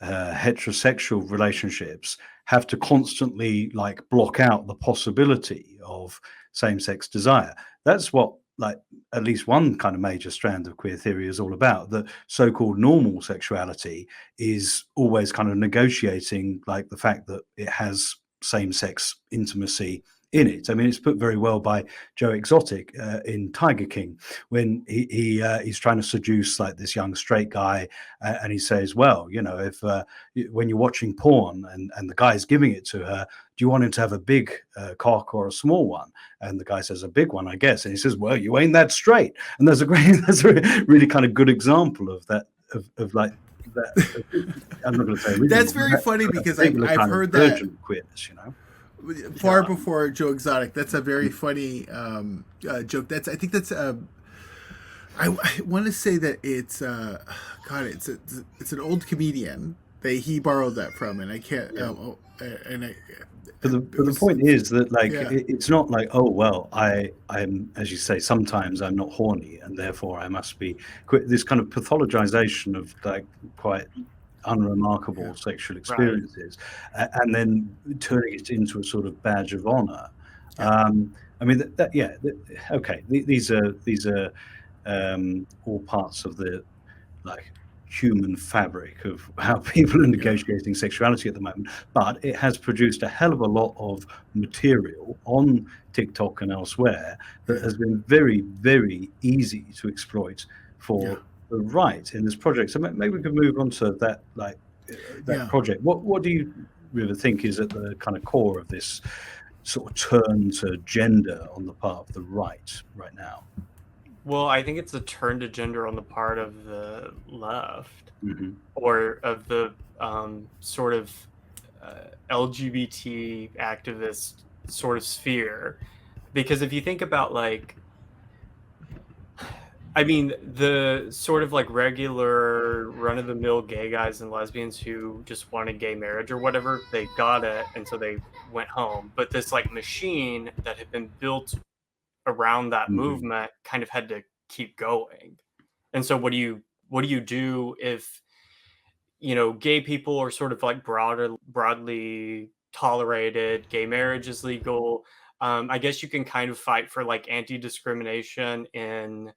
heterosexual relationships have to constantly like block out the possibility of same-sex desire. That's what like at least one kind of major strand of queer theory is all about. That so-called normal sexuality is always kind of negotiating like the fact that it has same-sex intimacy in it. I mean, it's put very well by Joe Exotic in Tiger King when he's trying to seduce like this young straight guy, and he says, well, if when you're watching porn and the guy's giving it to her, do you want him to have a big cock or a small one? And the guy says, a big one, I guess. And he says, well, you ain't that straight. And that's a really kind of good example of that of like that. I'm not going to say original, that's very funny because I've heard that queerness, far before Joe Exotic. That's a very funny joke. I think that's I want to say that it's it's an old comedian that he borrowed that from, and I can't. But the point is that like it's not like, oh well, I'm, as you say, sometimes I'm not horny and therefore I must be quit. This kind of pathologization of like quite unremarkable sexual experiences, and then turning it into a sort of badge of honor. I mean okay, these are all parts of the like human fabric of how people are negotiating sexuality at the moment, but it has produced a hell of a lot of material on TikTok and elsewhere that has been very, very easy to exploit for the right in this project. So maybe we could move on to that project. What do you really think is at the kind of core of this sort of turn to gender on the part of the right now? Well, I think it's a turn to gender on the part of the left, or of the sort of LGBT activist sort of sphere. Because if you think about like, I mean, the sort of like regular run-of-the-mill gay guys and lesbians who just wanted gay marriage or whatever, they got it, and so they went home. But this like machine that had been built around that movement kind of had to keep going. And so what do you do if gay people are sort of like broadly tolerated, gay marriage is legal? I guess you can kind of fight for like anti-discrimination in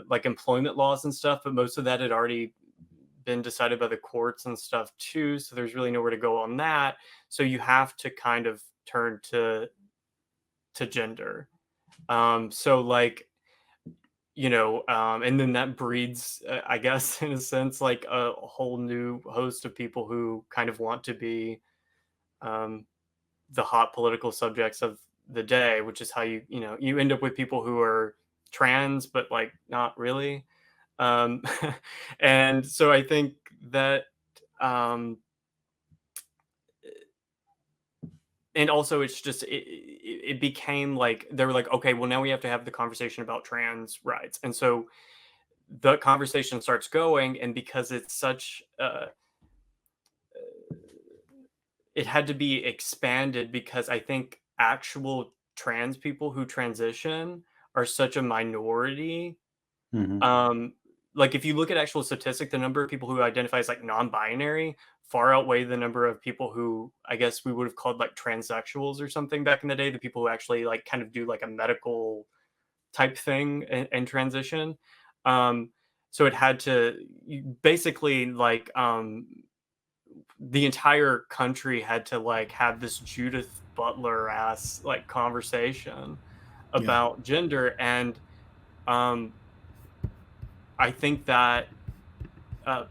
like employment laws and stuff, but most of that had already been decided by the courts and stuff too. So there's really nowhere to go on that. So you have to kind of turn to gender. So like, and then that breeds, I guess, in a sense, like a whole new host of people who kind of want to be the hot political subjects of the day, which is how you end up with people who are trans, but like not really. Um, and so I think that, and also it's just, it became like, they were like, okay, well now we have to have the conversation about trans rights. And so the conversation starts going, and because it's such, it had to be expanded because I think actual trans people who transition are such a minority. Mhm. Like if you look at actual statistic, the number of people who identify as like non-binary far outweigh the number of people who I guess we would have called like transsexuals or something back in the day, the people who actually like kind of do like a medical type thing and transition. So it had to basically like the entire country had to like have this Judith Butler ass like conversation about gender. And I think that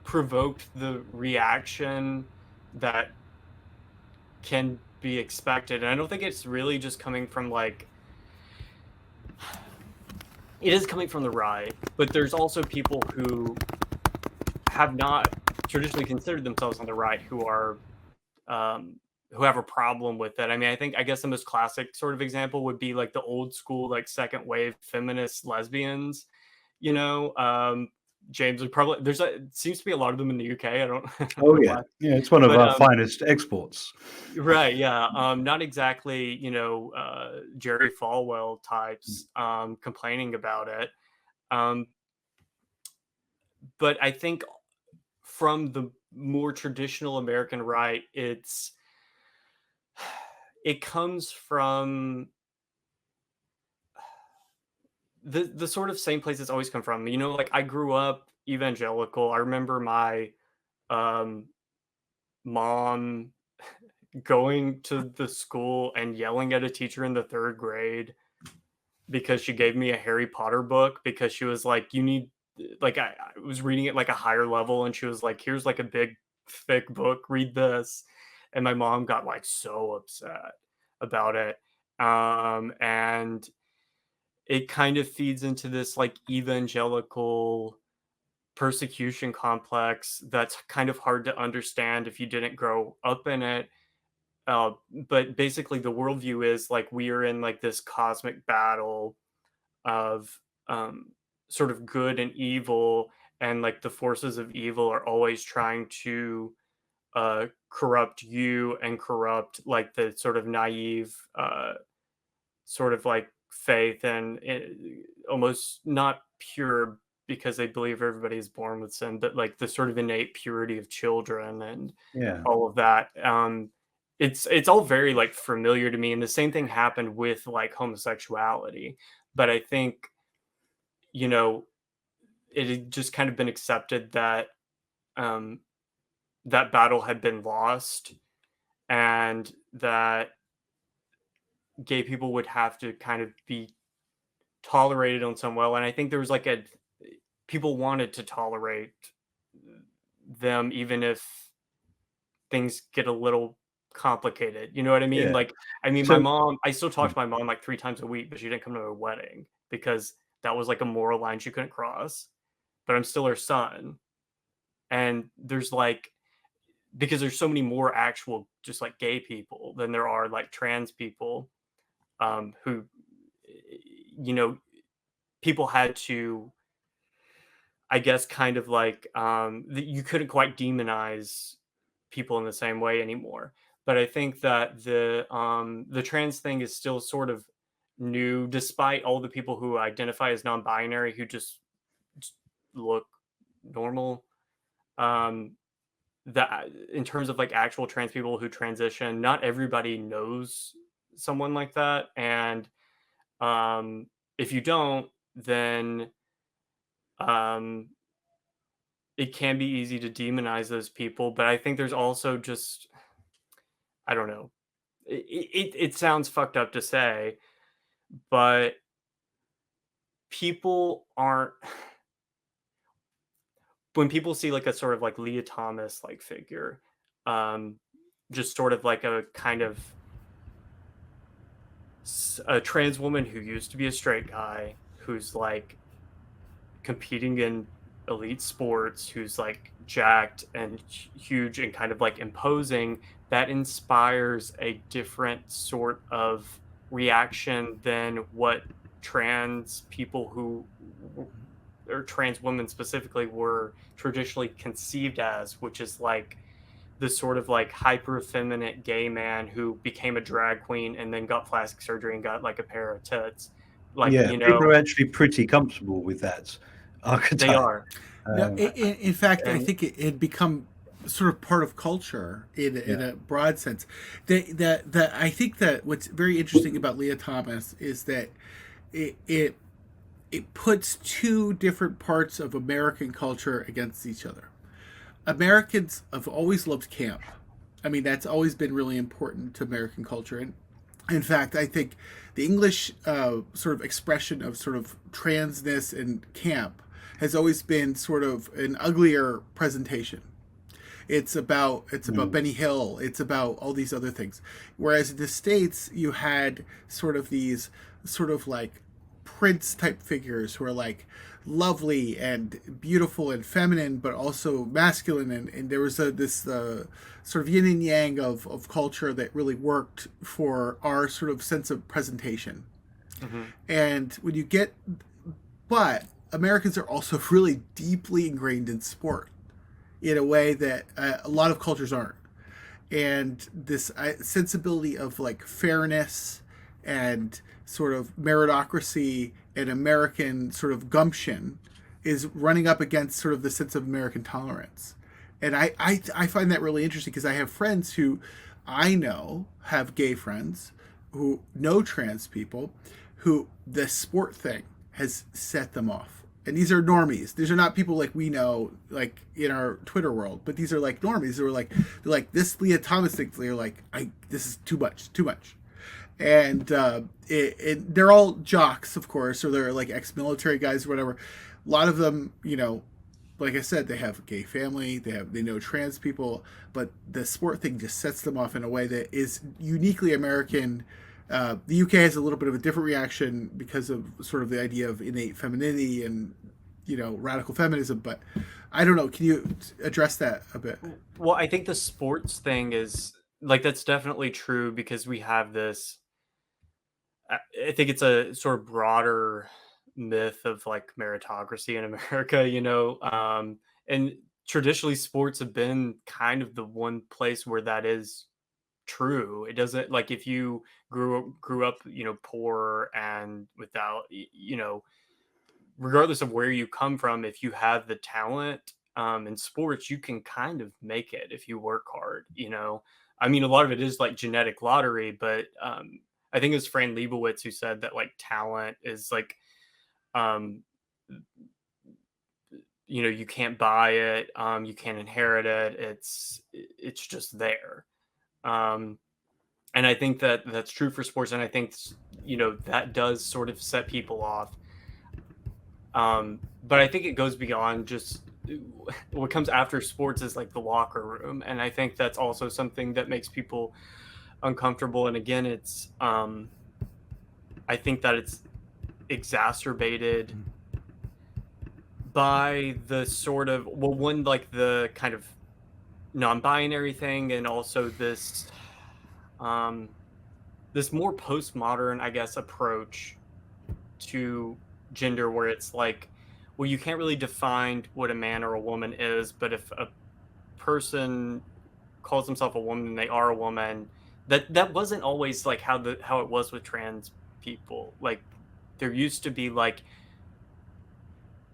provoked the reaction that can be expected. And I don't think it's really just coming from like, it is coming from the right, but there's also people who have not traditionally considered themselves on the right who have a problem with it. I mean, I guess the most classic sort of example would be like the old school, like second wave feminist lesbians, James would probably, it seems to be a lot of them in the UK. I don't Oh know yeah, why. yeah. It's one of But our finest exports. right, yeah. Not exactly, Jerry Falwell types complaining about it. But I think from the more traditional American right, it comes from the sort of same place it's always come from. Like I grew up evangelical. I remember my um, mom going to the school and yelling at a teacher in the third grade because she gave me a Harry Potter book because she was like, you need, like, I was reading it like a higher level, and she was like, here's like a big thick book, read this. And my mom got like so upset about it. And it kind of feeds into this like evangelical persecution complex that's kind of hard to understand if you didn't grow up in it. But basically, the worldview is like we are in like this cosmic battle of sort of good and evil, and like the forces of evil are always trying to corrupt you and corrupt like the sort of naive sort of like faith and almost not pure because they believe everybody is born with sin, but like the sort of innate purity of children and Yeah. all of that. It's all very like familiar to me, and the same thing happened with like homosexuality. But I think it had just kind of been accepted that um, that battle had been lost, and that gay people would have to kind of be tolerated on some level. And I think there was like people wanted to tolerate them even if things get a little complicated. You know what I mean? Yeah. Like, I mean, So I still talk to my mom like 3 times a week, but she didn't come to my wedding because that was like a moral line she couldn't cross. But I'm still her son. And there's like, because there's so many more actual just like gay people than there are like trans people who, people had to, I guess, kind of like you couldn't quite demonize people in the same way anymore. But I think that the trans thing is still sort of new, despite all the people who identify as non-binary who just look normal. That in terms of like actual trans people who transition, not everybody knows someone like that, and if you don't, then it can be easy to demonize those people, but I think there's also just, I don't know. It sounds fucked up to say, but people aren't when people see like a sort of like Leah Thomas like figure, um, just sort of like a kind of a trans woman who used to be a straight guy, who's like competing in elite sports, who's like jacked and huge and kind of like imposing, that inspires a different sort of reaction than what trans people who, or trans women specifically, were traditionally conceived as, which is like this sort of like hyper effeminate gay man who became a drag queen and then got plastic surgery and got like a pair of tits. Like, Yeah, you people know, are actually pretty comfortable with that archetype. they are. No, in fact, I and- think it had become sort of part of culture in a broad sense. That I think that what's very interesting about Leah Thomas is that it puts two different parts of American culture against each other. Americans have always loved camp. I mean, that's always been really important to American culture. And in fact, I think the English sort of expression of sort of transness and camp has always been sort of an uglier presentation. It's about Benny Hill. It's about all these other things. Whereas in the States, you had sort of these sort of like prince type figures who are like lovely and beautiful and feminine, but also masculine. And there was this sort of yin and yang of culture that really worked for our sort of sense of presentation. Mhm. And when you get, but Americans are also really deeply ingrained in sport in a way that a lot of cultures aren't. And this sensibility of like fairness and sort of meritocracy and American sort of gumption is running up against sort of the sense of American tolerance. And I find that really interesting because I have friends who I know have gay friends who know trans people who the sport thing has set them off. And these are normies. These are not people like we know, like in our Twitter world, but these are like normies who are like, they're like this Leah Thomas thing. They're like, this is too much. And they're all jocks, of course, or they're like ex-military guys or whatever. A lot of them, you know, like I said, they have a gay family, they know trans people, but the sport thing just sets them off in a way that is uniquely American. The UK has a little bit of a different reaction because of sort of the idea of innate femininity and, you know, radical feminism. But I don't know. Can you address that a bit? Well, I think the sports thing is like, that's definitely true because we have this. I think it's a sort of broader myth of like meritocracy in America, you know, and traditionally sports have been kind of the one place where that is true. It doesn't, like, if you grew up, you know, poor and without, you know, regardless of where you come from, if you have the talent in sports, you can kind of make it if you work hard, you know. I mean, a lot of it is like genetic lottery, but I think it was Fran Lebowitz who said that like talent is like, um, you know, you can't buy it, you can't inherit it. It's just there. Um, and I think that that's true for sports, and I think, you know, that does sort of set people off. But I think it goes beyond just what comes after sports is like the locker room, and I think that's also something that makes people uncomfortable. And again, it's I think that it's exacerbated by the sort of, well, one, like the kind of non-binary thing, and also this this more postmodern, I guess, approach to gender, where it's like, well, you can't really define what a man or a woman is, but if a person calls himself a woman and they are a woman, that wasn't always like how it was with trans people. Like, there used to be like,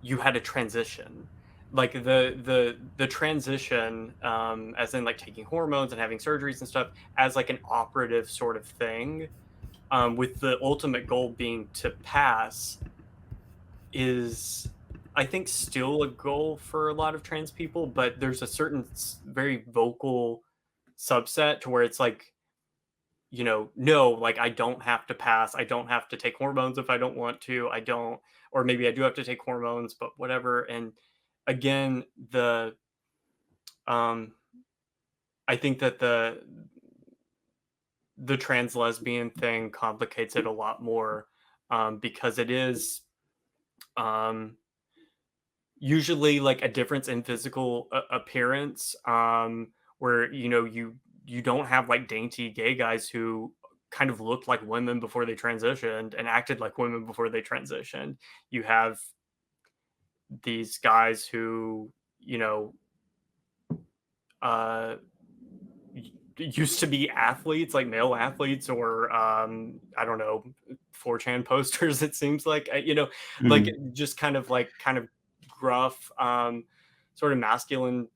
you had a transition, like the transition, as in like taking hormones and having surgeries and stuff, as like an operative sort of thing, with the ultimate goal being to pass, is I think still a goal for a lot of trans people, but there's a certain very vocal subset to where it's like, no, like I don't have to pass. I don't have to take hormones if I don't want to. I don't, or maybe I do have to take hormones, but whatever. And again, um, I think that the trans lesbian thing complicates it a lot more, because it is, usually like a difference in physical appearance, where you don't have like dainty gay guys who kind of looked like women before they transitioned and acted like women before they transitioned. You have these guys who uh used to be athletes, like male athletes, or I don't know, 4chan posters. It seems like like just kind of gruff, sort of masculine,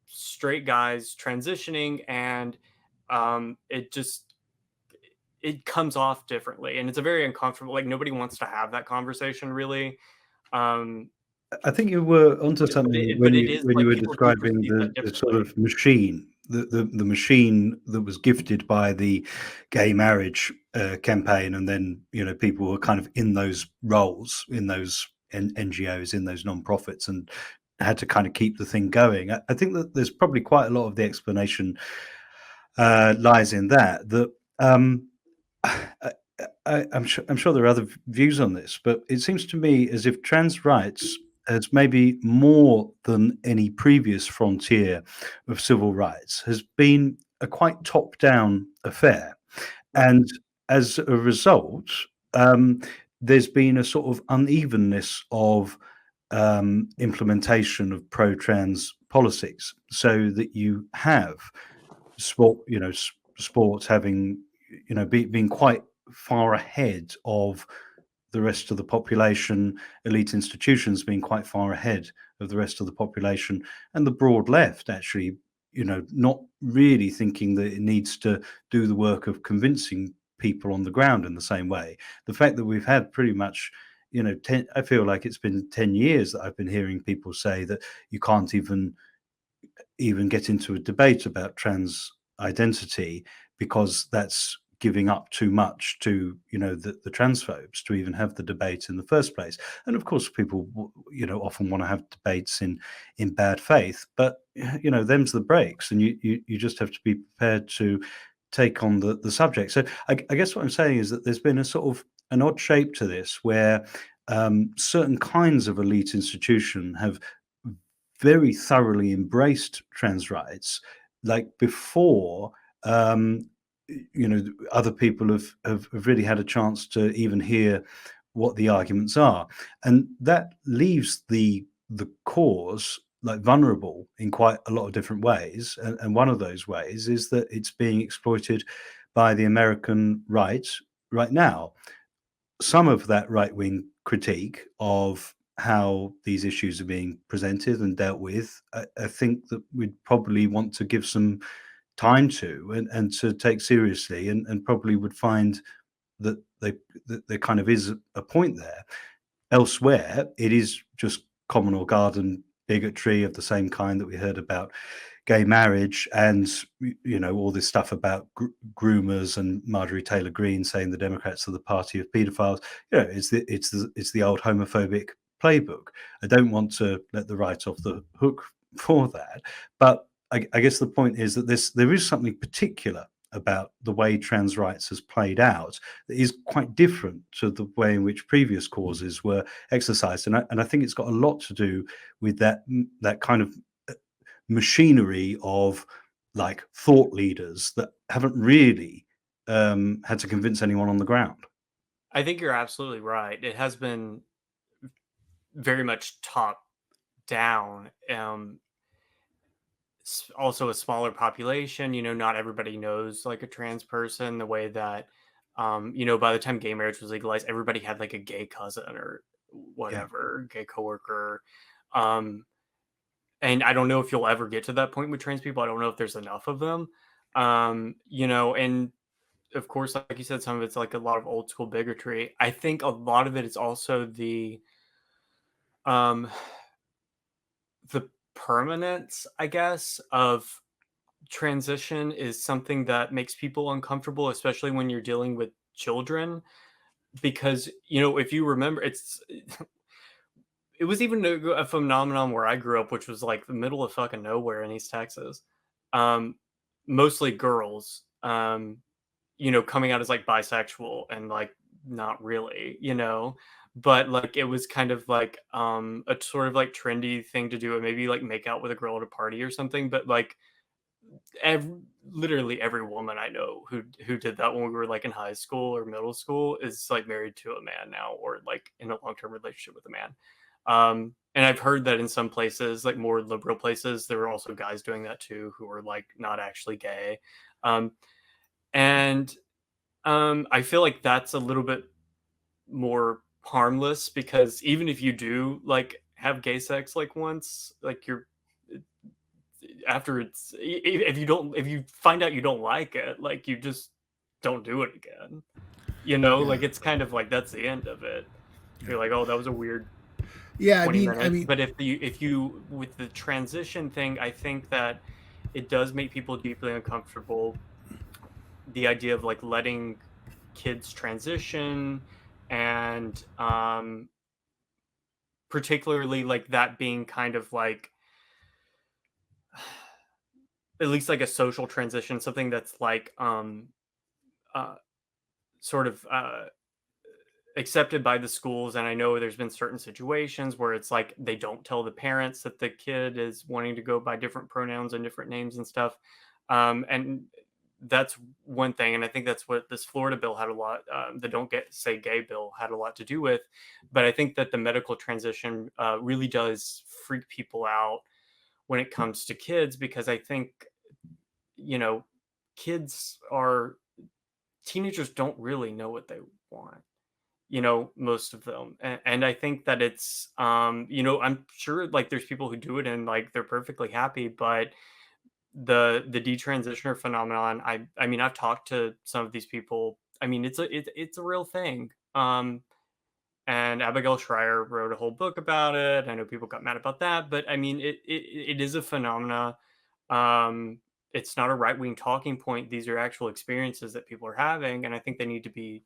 straight guys transitioning, and it comes off differently, and it's a very uncomfortable. Like nobody wants to have that conversation, really. I think you were onto something when It is you like were people do describing perceive that the sort differently. of machine, the machine that was gifted by the gay marriage campaign, and then people were kind of in those roles, in those NGOs, in those non-profits, and had to kind of keep the thing going. I think that there's probably quite a lot of the explanation lies in that. I'm sure there are other views on this, but it seems to me as if trans rights has maybe more than any previous frontier of civil rights has been a quite top-down affair. Right. And as a result, there's been a sort of unevenness of implementation of pro-trans policies, so that you have sports having being quite far ahead of the rest of the population, elite institutions being quite far ahead of the rest of the population, and the broad left actually not really thinking that it needs to do the work of convincing people on the ground in the same way. The fact that we've had pretty much I feel like it's been 10 years that I've been hearing people say that you can't even get into a debate about trans identity because that's giving up too much to the transphobes to even have the debate in the first place. And of course people often want to have debates in bad faith, but them's the breaks, and you just have to be prepared to take on the subject. So I guess what I'm saying is that there's been a sort of an odd shape to this where certain kinds of elite institution have very thoroughly embraced trans rights, like before other people have really had a chance to even hear what the arguments are, and that leaves the cause like vulnerable in quite a lot of different ways, and one of those ways is that it's being exploited by the American right now. Some of that right-wing critique of how these issues are being presented and dealt with, I think that we'd probably want to give some time to, and to take seriously, and probably would find that there kind of is a point there. Elsewhere, it is just common or garden bigotry of the same kind that we heard about gay marriage, and all this stuff about groomers, and Marjorie Taylor Greene saying the Democrats are the party of paedophiles. It's the old homophobic playbook. I don't want to let the right off the hook for that, but I guess the point is that there is something particular about the way trans rights has played out that is quite different to the way in which previous causes were exercised, and I think it's got a lot to do with that kind of machinery of like thought leaders that haven't really had to convince anyone on the ground. I think you're absolutely right. It has been very much top down. Also a smaller population. Not everybody knows like a trans person the way that, by the time gay marriage was legalized, everybody had like a gay cousin or whatever, gay coworker. Um, and I don't know if you'll ever get to that point with trans people. I don't know if there's enough of them. And of course, like you said, some of it's like a lot of old school bigotry. I think a lot of it is also the the permanence, I guess, of transition is something that makes people uncomfortable, especially when you're dealing with children. Because, you know, if you remember, it was even a phenomenon where I grew up, which was like the middle of fucking nowhere in East Texas. Mostly girls, you know, coming out as like bisexual and like not really, you know, but like it was kind of like a sort of like trendy thing to do, and maybe like make out with a girl at a party or something. But like literally every woman I know who did that when we were like in high school or middle school is like married to a man now, or like in a long-term relationship with a man. And I've heard that in some places, like more liberal places, there were also guys doing that too, who were like not actually gay. Um, and I feel like that's a little bit more harmless, because even if you do like have gay sex like once, like you're after it's, if you find out you don't like it, like you just don't do it again. You know, Yeah. like it's kind of like that's the end of it. You're like, oh, that was a weird Yeah, 20 I minutes. mean, But if you with the transition thing, I think that it does make people deeply uncomfortable. The idea of like letting kids transition, and particularly like that being kind of like at least like a social transition, something that's like uh sort of accepted by the schools. And I know there's been certain situations where it's like they don't tell the parents that the kid is wanting to go by different pronouns and different names and stuff. And that's one thing, and I think that's what this Florida bill had a lot, the don't get say gay bill had a lot to do with. But I think that the medical transition really does freak people out when it comes to kids, because I think, you know, kids are teenagers don't really know what they want, you know, most of them. And I think that it's you know, I'm sure like there's people who do it and like they're perfectly happy. But the detransitioner phenomenon, I mean, I've talked to some of these people. I mean, it's a real thing. And Abigail Schreier wrote a whole book about it. I know people got mad about that, but I mean, it is a phenomena. um it's not a right-wing talking point. These are actual experiences that people are having, and I think they need to be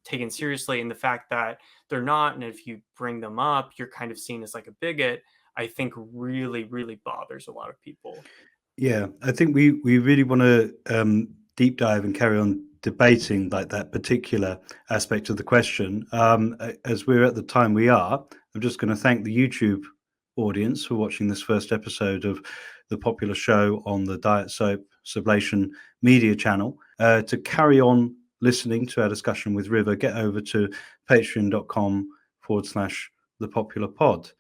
taken seriously. And the fact that they're not, and if you bring them up, you're kind of seen as like a bigot, I think really, really bothers a lot of people. Yeah, I think we really want to deep dive and carry on debating like that particular aspect of the question. As we're at the time we are, I'm just going to thank the YouTube audience for watching this first episode of the popular show on the Diet Soap Sublation Media channel. To carry on listening to our discussion with River, get over to patreon.com/the popular pod.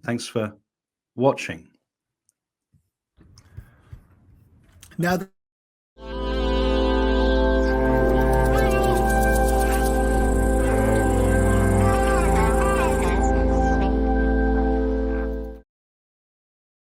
Thanks for watching. now that